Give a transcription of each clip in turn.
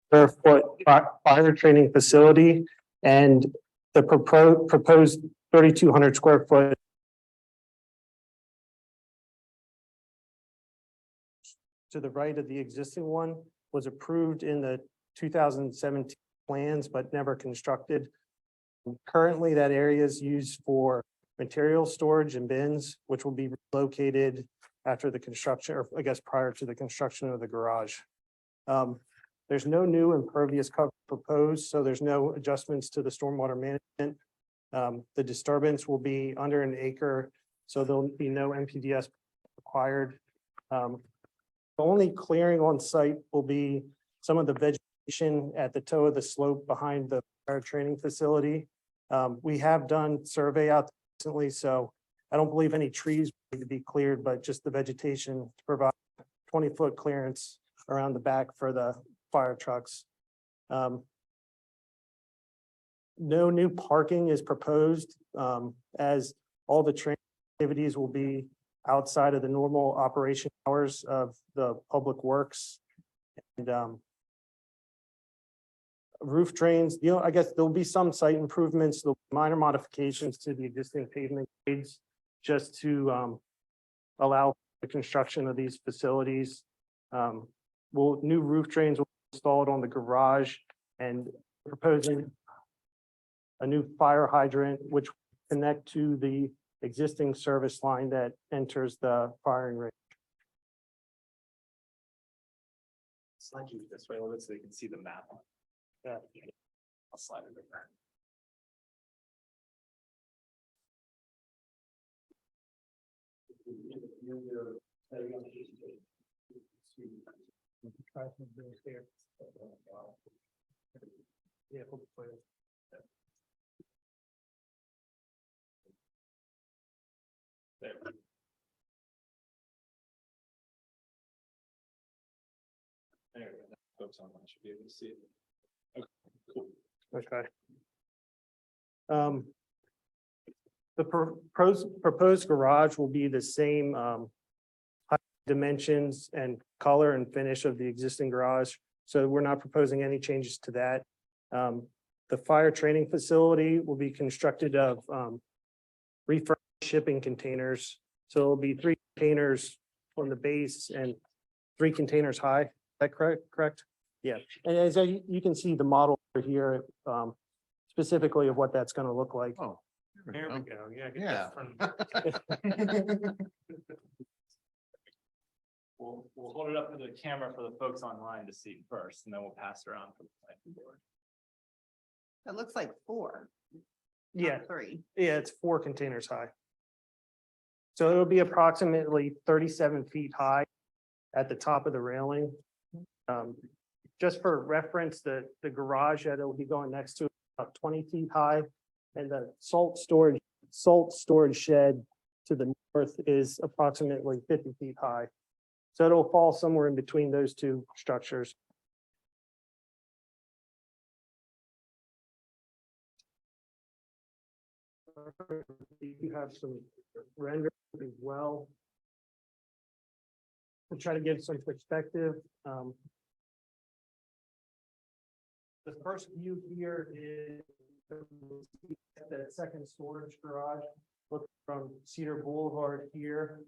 square foot fire training facility, and the proposed 3,200 square foot to the right of the existing one was approved in the 2017 plans, but never constructed. Currently, that area is used for material storage and bins, which will be located after the construction, or I guess prior to the construction of the garage. There's no new impervious cover proposed, so there's no adjustments to the stormwater management. The disturbance will be under an acre, so there'll be no NPDES required. The only clearing on site will be some of the vegetation at the toe of the slope behind the fire training facility. We have done survey out recently, so I don't believe any trees need to be cleared, but just the vegetation to provide 20-foot clearance around the back for the fire trucks. No new parking is proposed, as all the training activities will be outside of the normal operation hours of the public works. And roof drains, I guess there'll be some site improvements, there'll be minor modifications to the existing pavement grades just to allow the construction of these facilities. New roof drains will be installed on the garage, and proposing a new fire hydrant which will connect to the existing service line that enters the firing range. Slide you this way a little bit so you can see the map. Yeah. I'll slide it over. Yeah. There. There we go. Folks online should be able to see it. Okay, cool. Okay. The proposed garage will be the same height, dimensions and color and finish of the existing garage. So we're not proposing any changes to that. The fire training facility will be constructed of refurbished shipping containers. So it'll be 3 containers on the base and 3 containers high. Is that correct? Yeah. And as you can see the model here, specifically of what that's going to look like. Oh. There we go. Yeah. get Yeah. that from- We'll hold it up to the camera for the folks online to see first, and then we'll pass it around for the planning board. It looks like 4. not Yeah, 3. yeah, it's 4 containers high. So it'll be approximately 37 feet high at the top of the railing. Just for reference, the garage that it'll be going next to is about 20 feet high. And the salt storage shed to the north is approximately 50 feet high. So it'll fall somewhere in between those 2 structures. You have some render as well. To try to give some perspective. The first view here is the second storage garage. Look from Cedar Boulevard here,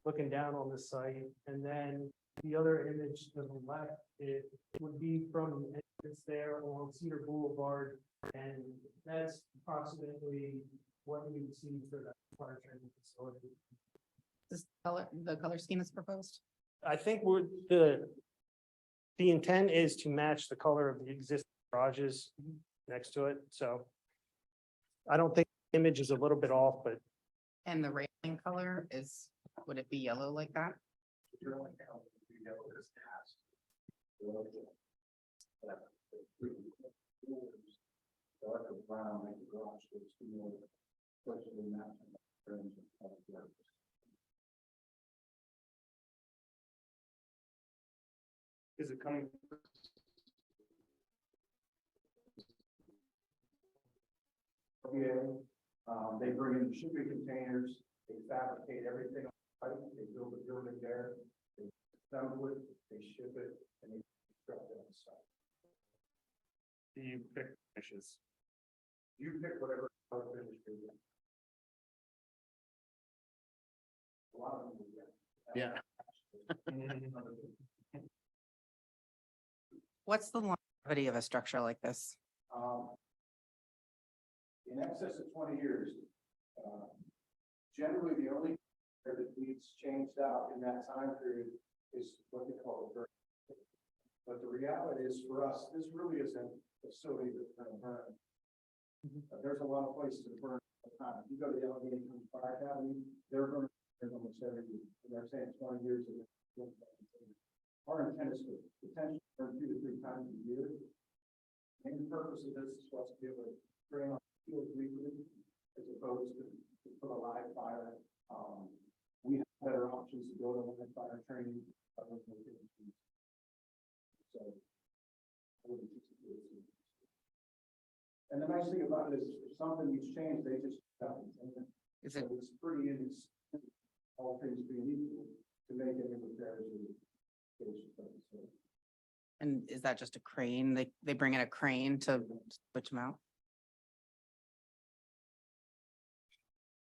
looking down on the site. And then the other image to the left, it would be from the entrance there along Cedar Boulevard. And that's approximately what you would see for that fire training facility. The color scheme is proposed. I think the intent is to match the color of the existing garages next to it, so. I don't think the image is a little bit off, but And the railing color is, would it be yellow like that? Is it coming? They bring in shipping containers, they fabricate everything, on site, they build a building there, they assemble it, they ship it, and they construct it on site. You pick finishes. You pick whatever color finish you want. A lot of them will get. Yeah. What's the longevity of a structure like this? In excess of 20 years. Generally, the only that needs changed out in that time period is what they call a burn. But the reality is for us, this really isn't a facility that's going to burn. There's a lot of places to burn all the time. You go to the Allegheny County Fire Academy, they're burning almost every year. And they're saying 20 years of it. Our intent is to potentially burn 2 to 3 times a year. And the purpose of this is for us to be able to bring on field weekly as opposed to put a live fire. We have better options to go to live fire training. Other locations. So. I would anticipate it. And the nice thing about it is if something needs changed, they just. Is So it, it's pretty inexpensive, all things being equal, to make any repairs or. and is that just a crane? They bring in a crane to switch them out?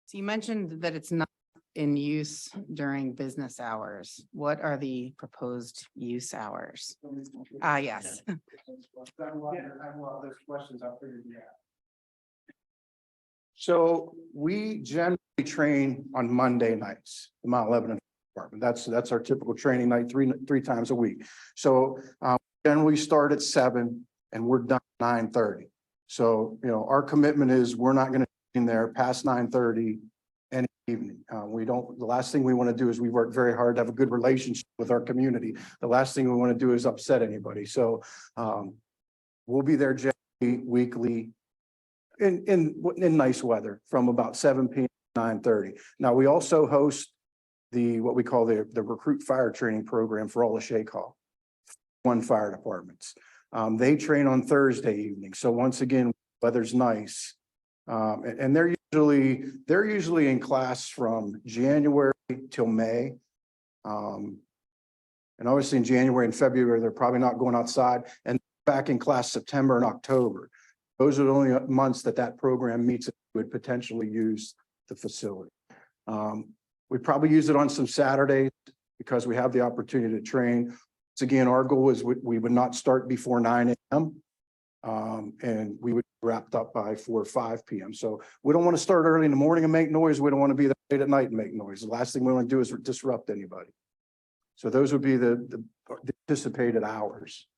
So you mentioned that it's not in use during business hours. What are the proposed use hours? Yes. I'm there's questions, I'll figure it out. So we generally train on Monday nights, the Mount Lebanon Department. That's our typical training night, three times a week. So generally start at 7 and we're done at 9:30. So, our commitment is we're not going to be in there past 9:30 any evening. The last thing we want to do is we work very hard to have a good relationship with our community. The last thing we want to do is upset anybody. So we'll be there generally weekly in nice weather from about 7 p.m. to 9:30. Now, we also host what we call the recruit fire training program for all the Shake Hall, 1 fire departments. They train on Thursday evening. So once again, weather's nice. And they're usually in class from January till May. And obviously in January and February, they're probably not going outside, and back in class September and October. Those are the only months that program meets and would potentially use the facility. We probably use it on some Saturdays because we have the opportunity to train. Once again, our goal is we would not start before 9 a.m. And we would be wrapped up by 4 or 5 p.m. So we don't want to start early in the morning and make noise. We don't want to be there late at night and make noise. The last thing we want to do is disrupt anybody. So those would be the anticipated hours,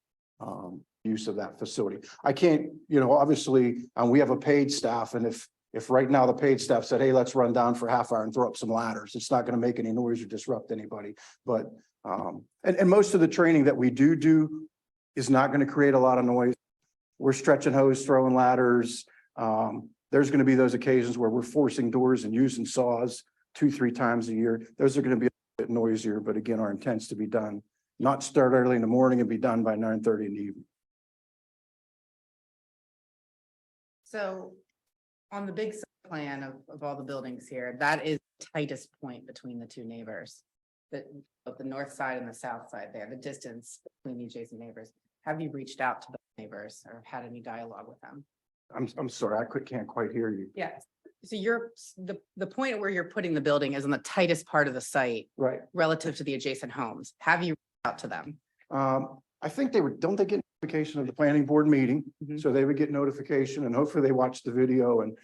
use of that facility. I can't, obviously, we have a paid staff, and if right now the paid staff said, hey, let's run down for a half hour and throw up some ladders, it's not going to make any noise or disrupt anybody. But and most of the training that we do is not going to create a lot of noise. We're stretching hose, throwing ladders. There's going to be those occasions where we're forcing doors and using saws 2-3 times a year. Those are going to be a bit noisier, but again, our intent's to be done, not start early in the morning and be done by 9:30 in the evening. So on the big site plan of all the buildings here, that is the tightest point between the 2 neighbors. Of the north side and the south side there, the distance between the adjacent neighbors. Have you reached out to the neighbors or had any dialogue with them? I'm sorry, I can't quite hear you. Yes. So the point where you're putting the building is in the tightest part of the site Right. relative to the adjacent homes. Have you reached out to them? I think don't they get notification of the planning board meeting? Mhm. So they would get notification, and hopefully they watch the video and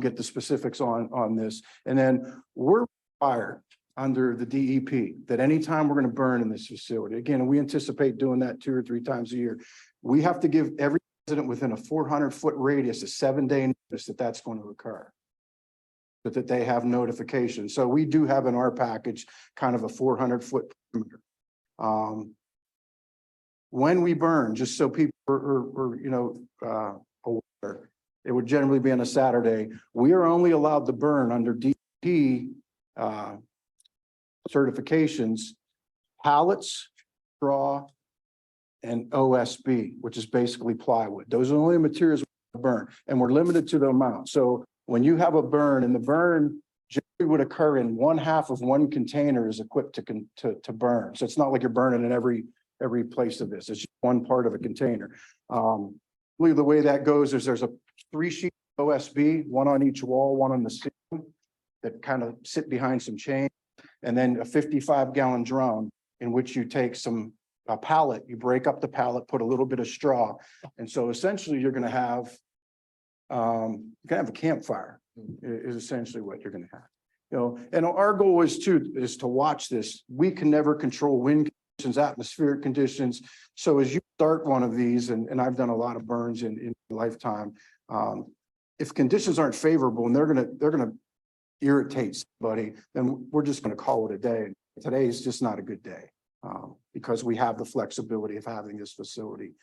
get the specifics on this. And then we're required under the DEP that anytime we're going to burn in this facility, again, we anticipate doing that 2 or 3 times a year. We have to give every resident within a 400-foot radius a 7-day notice that that's going to occur. But that they have notification. So we do have in our package kind of a 400-foot perimeter. When we burn, just so people are aware, it would generally be on a Saturday. We are only allowed to burn under DEP certifications, pallets, straw, and OSB, which is basically plywood. Those are the only materials we burn, and we're limited to the amount. So when you have a burn, and the burn generally would occur in 1/2 of one container is equipped to burn. So it's not like you're burning in every place of this. It's just one part of a container. believe the way that goes is there's a 3-sheet OSB, one on each wall, one on the ceiling, that kind of sit behind some chain, and then a 55-gallon drum in which you take a pallet, you break up the pallet, put a little bit of straw. And so essentially you're gonna have, a campfire is essentially what you're gonna have. You know, and our goal is to watch this. We can never control wind conditions, atmospheric conditions. So as you start one of these, and I've done a lot of burns in my lifetime, if conditions aren't favorable and they're gonna irritate somebody, then we're just gonna call it a day. Today is just not a good day, because we have the flexibility of having this facility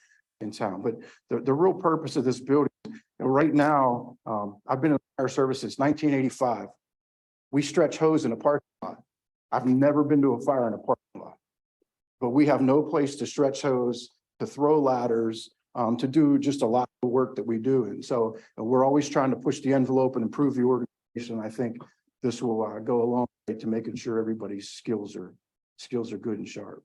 in town. But the real purpose of this building, you know, right now, I've been in fire service since 1985. We stretch hose in a parking lot. I've never been to a fire in a parking lot. But we have no place to stretch hose, to throw ladders, to do just a lot of work that we do. And so we're always trying to push the envelope and improve the organization. I think this will go a long way to making sure everybody's skills are good and sharp.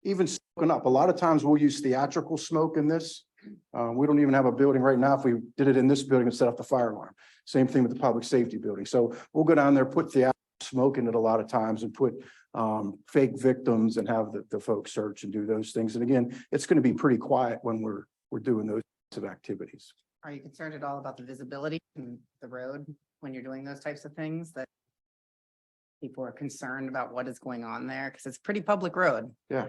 Even smoking up, a lot of times we'll use theatrical smoke in this. We don't even have a building right now. If we did it in this building and set off the fire alarm, same thing with the public safety building. So we'll go down there, put theatrical smoke in it a lot of times, and put fake victims and have the folks search and do those things. And again, it's going to be pretty quiet when we're doing those types of activities. Are you concerned at all about the visibility in the road when you're doing those types of things, that people are concerned about what is going on there? Because it's a pretty public road. Yeah.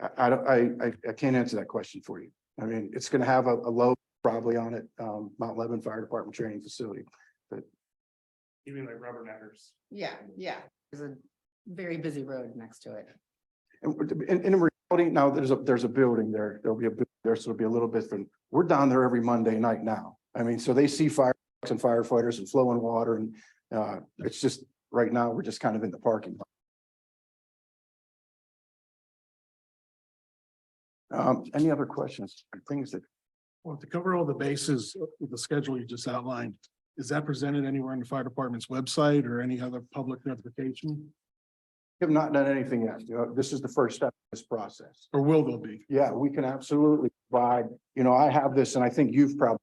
I can't answer that question for you. I mean, it's going to have a logo probably on it, Mount Lebanon Fire Department Training Facility. Even like rubberneckers. Yeah, yeah. There's a very busy road next to it. And in reality, now there's a building there. There'll be a building there, so it'll be a little bit different. We're down there every Monday night now. I mean, so they see fire trucks and firefighters and flowing water, and it's just right now we're just kind of in the parking lot. Any other questions? Things that Well, to cover all the bases with the schedule you just outlined, is that presented anywhere on the fire department's website or any other public notification? we have not done anything yet. This is the first step in this process. Or will there be? Yeah, we can absolutely provide, I have this, and I think you've probably,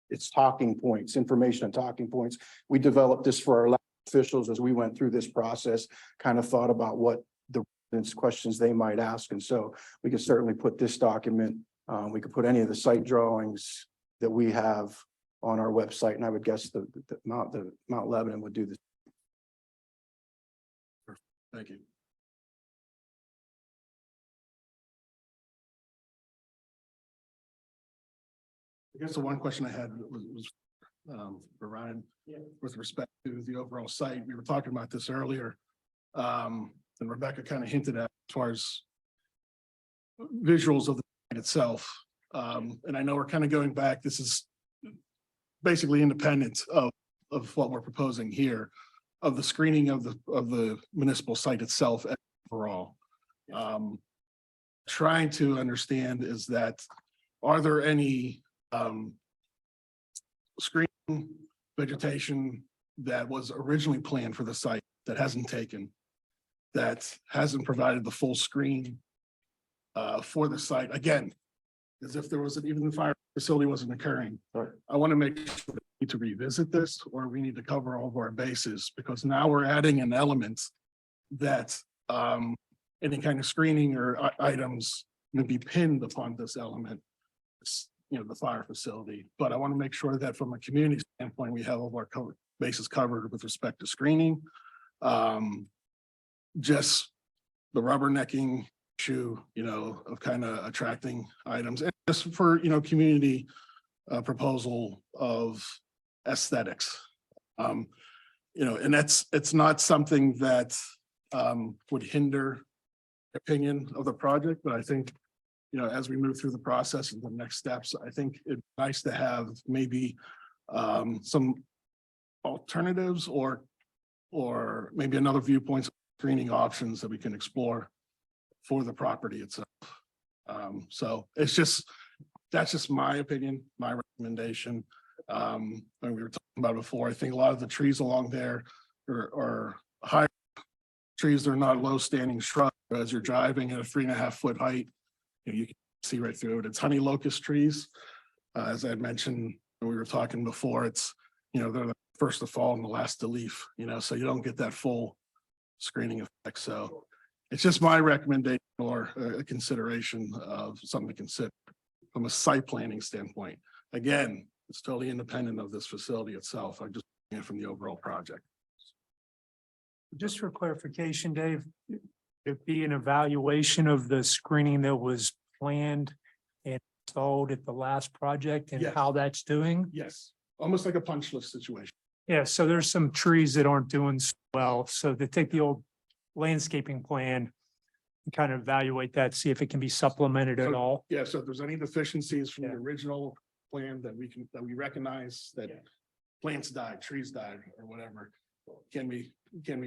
it's talking points, information and talking points. We developed this for our elected officials as we went through this process, kind of thought about what the questions they might ask. And so we could certainly put this document, we could put any of the site drawings that we have on our website. And I would guess the Mount Lebanon would do this. Thank you. I guess the one question I had was for Ryan, with respect to the overall site. We were talking about this earlier. And Rebecca kind of hinted at as far as visuals of the site itself. And I know we're kind of going back. This is basically independent of what we're proposing here, of the screening of the municipal site itself overall. Trying to understand is that, are there any screening vegetation that was originally planned for the site that hasn't taken, that hasn't provided the full screen for the site? Again, as if there wasn't, even the fire facility wasn't occurring. Right. I want to make sure that we need to revisit this, or we need to cover all of our bases, because now we're adding an element that any kind of screening or items can be pinned upon this element, the fire facility. But I want to make sure that from a community standpoint, we have all of our bases covered with respect to screening. Just the rubbernecking issue, of kind of attracting items, and just for, community proposal of aesthetics. And it's not something that would hinder opinion of the project, but I think, as we move through the process and the next steps, I think it's nice to have maybe some alternatives or maybe another viewpoints, screening options that we can explore for the property itself. So that's just my opinion, my recommendation. And we were talking about before, I think a lot of the trees along there are high trees. They're not low standing shrubs. As you're driving at a 3.5 foot height, you can see right through it. It's honey locust trees. As I had mentioned, when we were talking before, it's, they're the first to fall and the last to leaf, so you don't get that full screening effect. So it's just my recommendation or a consideration of something to consider from a site planning standpoint. Again, it's totally independent of this facility itself. I'm just looking at it from the overall project. Just for clarification, Dave, it'd be an evaluation of the screening that was planned and installed at the last project and Yes. how that's doing? Yes, almost like a punch list situation. Yeah, so there's some trees that aren't doing so well, so to take the old landscaping plan and kind of evaluate that, see if it can be supplemented at So- all. Yeah, so if there's any deficiencies from the Yeah. original plan that we recognize that Yeah. plants died, trees died, or whatever, can we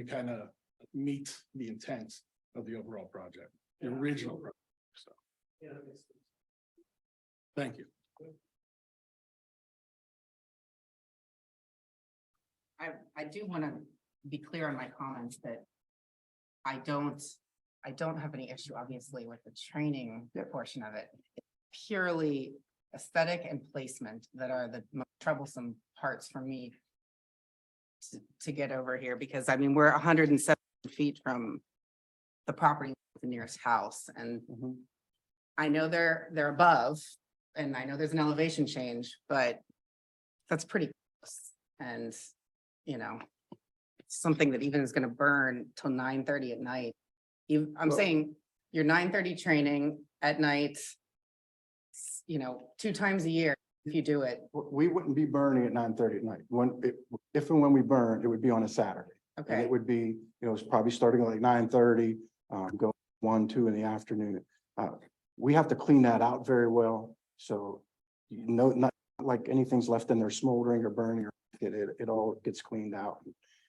kind of meet the intent of the overall project, the original project, so. Thank you. I do want to be clear on my comments that I don't have any issue, obviously, with the training portion of it. It's purely aesthetic and placement that are the most troublesome parts for me to get over here, because I mean, we're 107 feet from the property, of the nearest house, and I know they're above, and I know there's an elevation change, but that's pretty close. And, something that even is gonna burn till 9:30 at night. I'm Well- saying your 9:30 training at night, 2 times a year, if you do it, We wouldn't be burning at 9:30 at night. If and when we burn, it would be on a Saturday. And okay? it would be, it's probably starting at like 9:30, go 1, 2 in the afternoon. We have to clean that out very well. So, not like anything's left in there smoldering or burning, or it all gets cleaned out.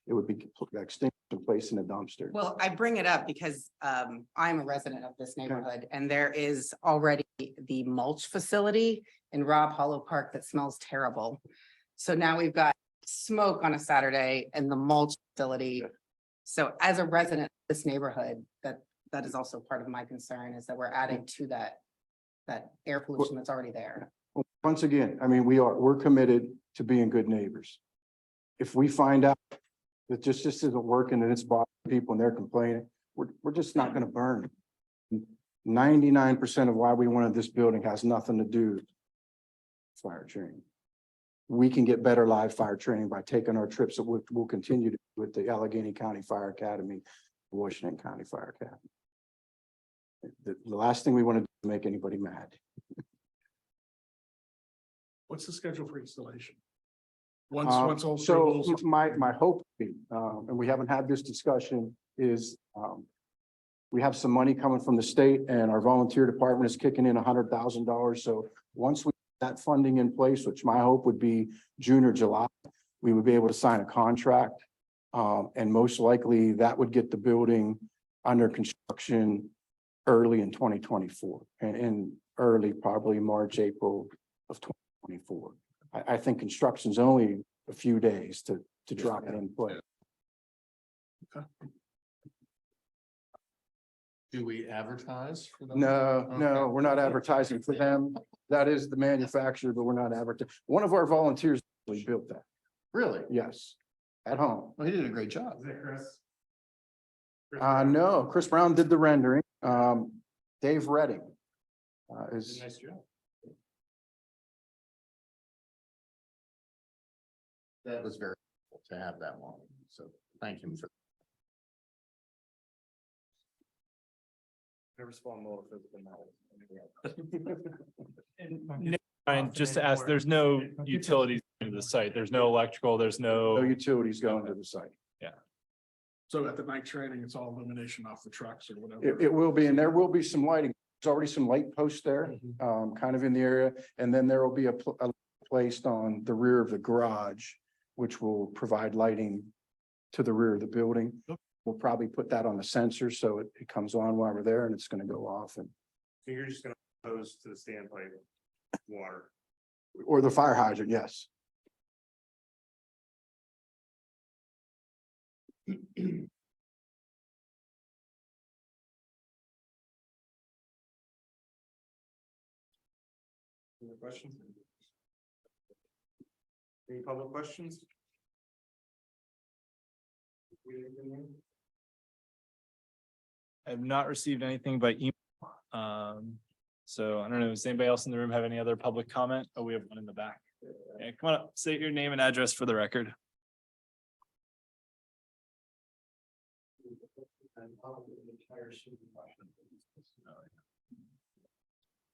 It would be extinguished and placed in a dumpster. Well, I bring it up because I'm a resident of this neighborhood, and there is already the mulch facility in Rob Hollow Park that smells terrible. So now we've got smoke on a Saturday and the mulch facility. So as a resident of this neighborhood, that is also part of my concern, is that we're adding to that air pollution that's already there. Once again, I mean, we're committed to being good neighbors. If we find out that just isn't working and it's bothering people and they're complaining, we're just not gonna burn. 99% of why we wanted this building has nothing to do with fire training. We can get better live fire training by taking our trips that we'll continue to do with the Allegheny County Fire Academy, Washington County Fire Academy. The last thing we want to do is make anybody mad. What's the schedule for installation? Once all So approvals, my hope, would be, and we haven't had this discussion, is we have some money coming from the state and our volunteer department is kicking in $100,000. So once we get that funding in place, which my hope would be June or July, we would be able to sign a contract. And most likely that would get the building under construction early in 2024 and in early, probably March, April of 2024. I think construction's only a few days to drop it in place. Do we advertise for them? No, we're not advertising for them. That is the manufacturer, but we're not advertising. One of our volunteers actually built that. Really? Yes, at home. Well, he did a great job. No, Chris Brown did the rendering. Dave Redding is. Nice job. That was very cool to have that one. So thank him for. Never spawn more physical knowledge. And just to ask, there's no utilities into the site, there's no electrical, there's No no. utilities going to the site. so at the night training, it's all illumination off the trucks or whatever. It will be, and there will be some lighting. There's already some light posts there, kind of in the area. And then there will be a placed on the rear of the garage, which will provide lighting to the rear of the building. We'll probably put that on the sensor, so it comes on while we're there and it's gonna go off and, So you're just gonna hose to the standpipe water. or the fire hydrant, yes. Any questions? Any public questions? I have not received anything by email. So I don't know, does anybody else in the room have any other public comment? Oh, we have one in the back. Yeah, come on up, state your name and address for the record.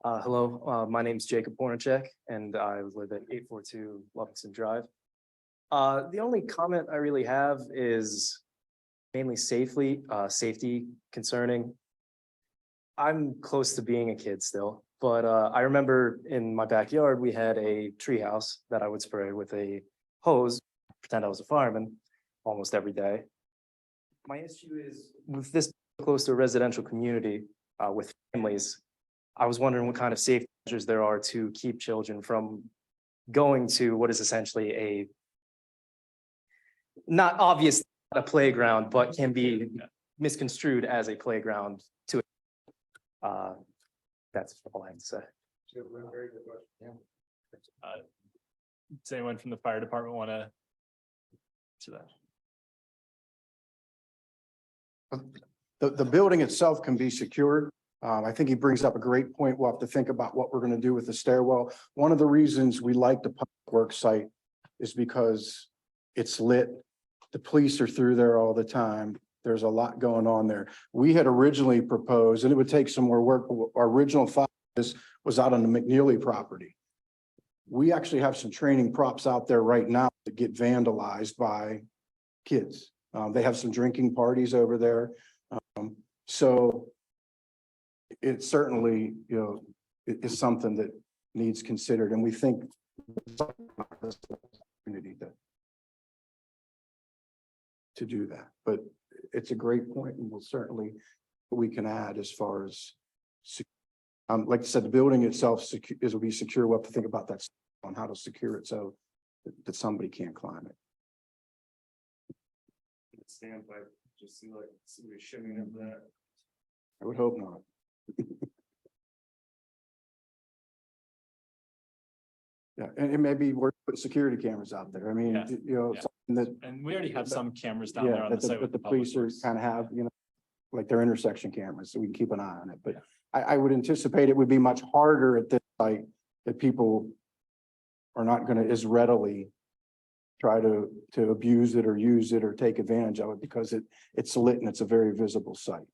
Hello, my name's Jacob Bornacek and I live at 842 Levinson Drive. The only comment I really have is mainly safety concerning. I'm close to being a kid still, but I remember in my backyard, we had a treehouse that I would spray with a hose, pretend I was a fireman almost every day. My issue is with this close to a residential community with families, I was wondering what kind of safety measures there are to keep children from going to what is essentially a not obvious a playground, but can be misconstrued as a playground to. That's all I have to say. Does anyone from the fire department want to? To that. The building itself can be secured. I think he brings up a great point. We'll have to think about what we're going to do with the stairwell. One of the reasons we like the public works site is because it's lit. The police are through there all the time. There's a lot going on there. We had originally proposed, and it would take some more work. Our original thought was out on the McNeely property. We actually have some training props out there right now that get vandalized by kids. They have some drinking parties over there. So it certainly, it is something that needs considered, and we think community to do that. But it's a great point, and we'll certainly we can add as far as like I said, the building itself will be secure. We'll have to think about that on how to secure it so that somebody can't climb it. Stand by, just see we shimming up that. I would hope not. Yeah, and it may be worth putting security cameras out there. I mean, Yeah. Yeah. something that, And we already have some cameras down there yeah, on the that the, site. that with the public police are works. kind of have, like their intersection cameras, so we can keep an eye on it. But I would anticipate it would be much harder at this site that people are not going to as readily try to abuse it or use it or take advantage of it because it's lit and it's a very visible site.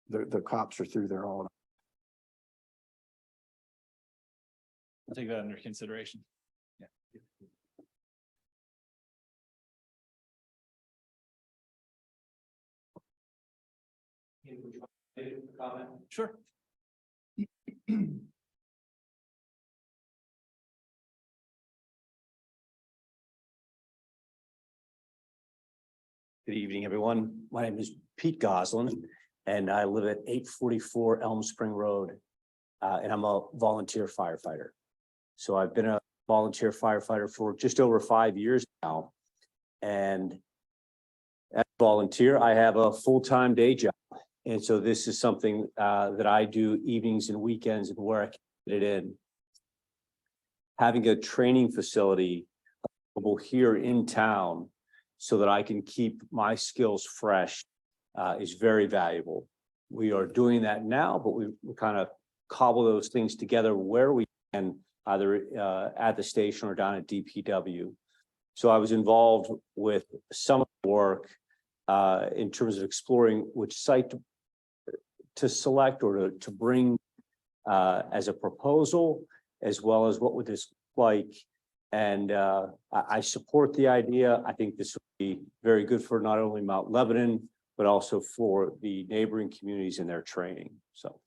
The cops are through there all. I'll take that under consideration. Yeah. Sure. Good evening, everyone. My name is Pete Goslin, and I live at 844 Elm Spring Road, and I'm a volunteer firefighter. So I've been a volunteer firefighter for just over 5 years now. And as a volunteer, I have a full-time day job. And so this is something that I do evenings and weekends and where I can fit it in. Having a training facility available here in town so that I can keep my skills fresh is very valuable. We are doing that now, but we kind of cobble those things together where we can, either at the station or down at DPW. So I was involved with some of the work in terms of exploring which site to select or to bring as a proposal, as well as what would this look like. And I support the idea. I think this would be very good for not only Mount Lebanon, but also for the neighboring communities in their training. So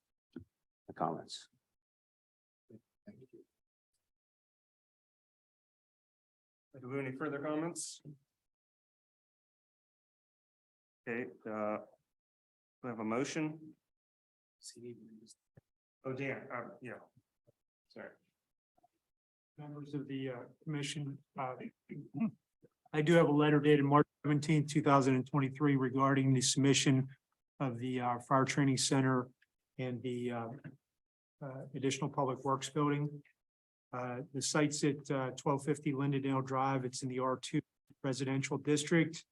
the comments. Do we have any further comments? Okay, we have a motion. Oh, Dan, yeah. Sorry. Members of the commission, I do have a letter dated March 17th, 2023 regarding the submission of the Fire Training Center and the additional public works building. The site's at 1250 Lindendale Drive. It's in the R2 residential district.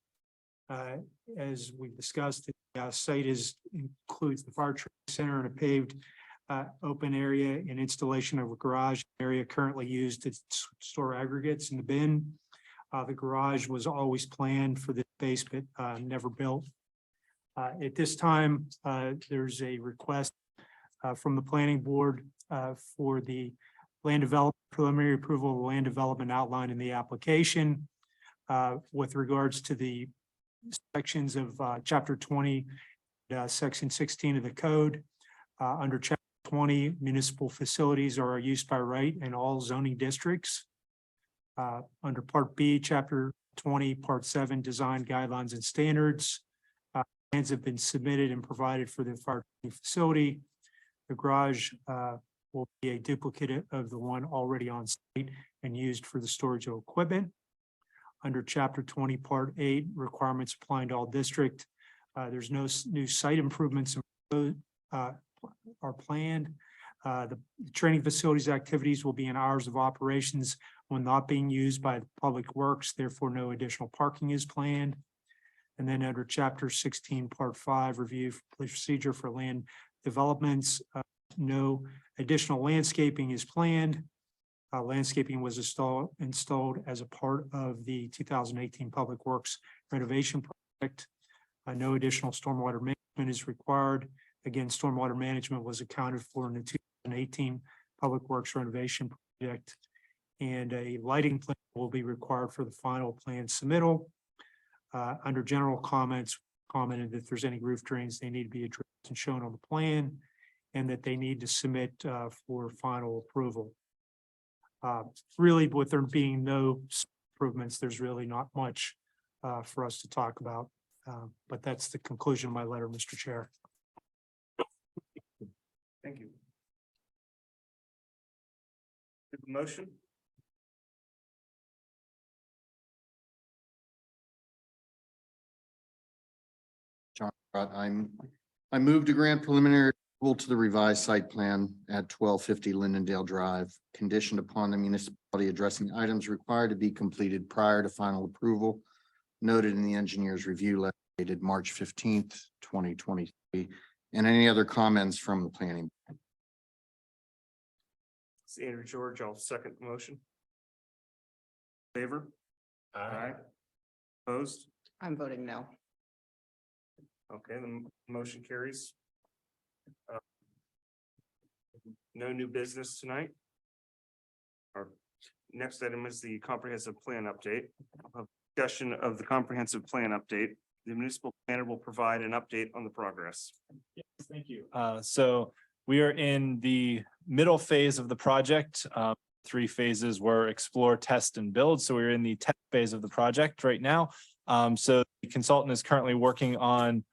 As we've discussed, the site includes the fire training center and a paved open area and installation of a garage area currently used to store aggregates in the bin. The garage was always planned for the space, but never built. At this time, there's a request from the planning board for the land development, preliminary approval of the land development outlined in the application with regards to the sections of chapter 20, section 16 of the code. Under chapter 20, municipal facilities are used by right in all zoning districts. Under part B, chapter 20, part 7, design guidelines and standards. Plans have been submitted and provided for the fire training facility. The garage will be a duplicate of the one already on site and used for the storage of equipment. Under chapter 20, part 8, requirements applying to all district. There's no new site improvements are planned. The training facilities activities will be in hours of operations when not being used by Public Works, therefore no additional parking is planned. And then under chapter 16, part 5, review procedure for land developments, no additional landscaping is planned. Landscaping was installed as a part of the 2018 Public Works renovation project. No additional stormwater management is required. Again, stormwater management was accounted for in the 2018 Public Works renovation project. And a lighting plan will be required for the final plan submittal. Under general comments, commented that if there's any roof drains, they need to be addressed and shown on the plan, and that they need to submit for final approval. Really, with there being no improvements, there's really not much for us to talk about. But that's the conclusion of my letter, Mr. Chair. Thank you. Motion? John, I move to grant preliminary approval to the revised site plan at 1250 Lindendale Drive, conditioned upon the municipality addressing items required to be completed prior to final approval, noted in the engineer's review letter dated March 15th, 2023, and any other comments from the planning. It's Andrew George. I'll second the motion. Favor? Aye. Opposed? I'm voting no. Okay, the motion carries. No new business tonight. Our next item is the comprehensive plan update. Discussion of the comprehensive plan update. The municipal planner will provide an update on the progress. Yes, thank you. So we are in the middle phase of the project. 3 phases were explore, test, and build. So we're in the test phase of the project right now. So the consultant is currently working on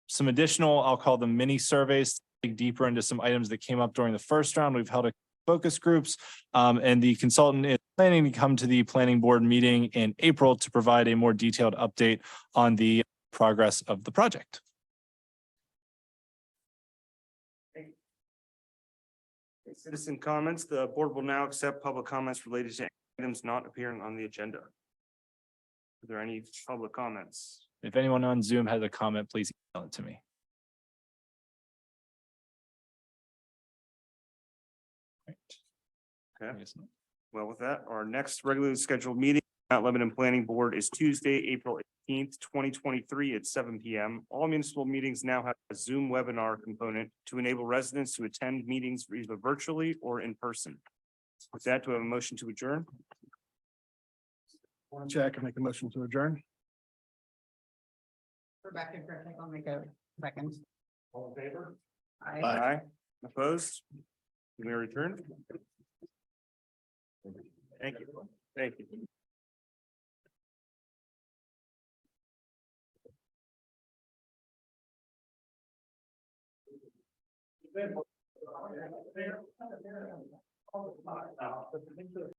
some additional, I'll call them mini surveys, to dig deeper into some items that came up during the first round. We've held a focus groups, and the consultant is planning to come to the planning board meeting in April to provide a more detailed update on the progress of the project. Citizen comments. The board will now accept public comments related to items not appearing on the agenda. Are there any public comments? If anyone on Zoom has a comment, please email it to me. Okay. I guess not. Well, with that, our next regularly scheduled meeting, Mount Lebanon Planning Board, is Tuesday, April 18th, 2023 at 7 p.m. All municipal meetings now have a Zoom webinar component to enable residents to attend meetings either virtually or in person. With that, do we have a motion to adjourn? Check and make a motion to adjourn. Rebecca Griffin, I'll make a second. All in favor? Aye. Aye. Opposed? We are adjourned. Thank you. Thank you.